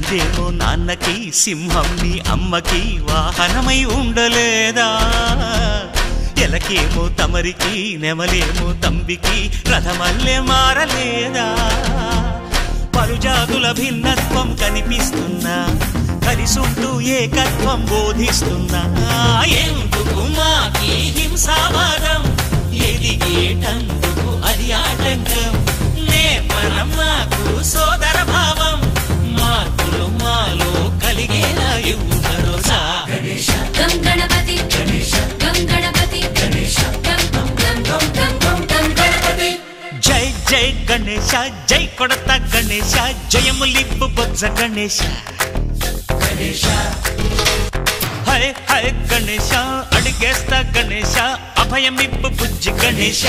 ఇదేమో నాన్నకి సింహం నీ అమ్మకి వాహనమై ఉండలేదా ఎలకేమో తమరికి నెమలేమో తంబికి రథమల్లే మారలేదా పలుజాతుల భిన్నత్వం కనిపిస్తున్నా కలిసుంటూ ఏకత్వం బోధిస్తున్నా ఎందుకు మాకి హింసావాదం ఎదిగేటందుకు అది ఆటంకం నేర్పరం మాకు సోదర భావం మార్పులు మాలో కలిగేలా ఇవ్వు భరోసా గం గణపతి గం గణపతి గం గం గం గం గం గం గణపతి జై జై గణేశ జై కొడత గణేశ జయములిప్పు బొజ్జ గణేశ హై హై గణేశ అడిగేస్తా గణేశ అభయమిప్పు బుజ్జి గణేశ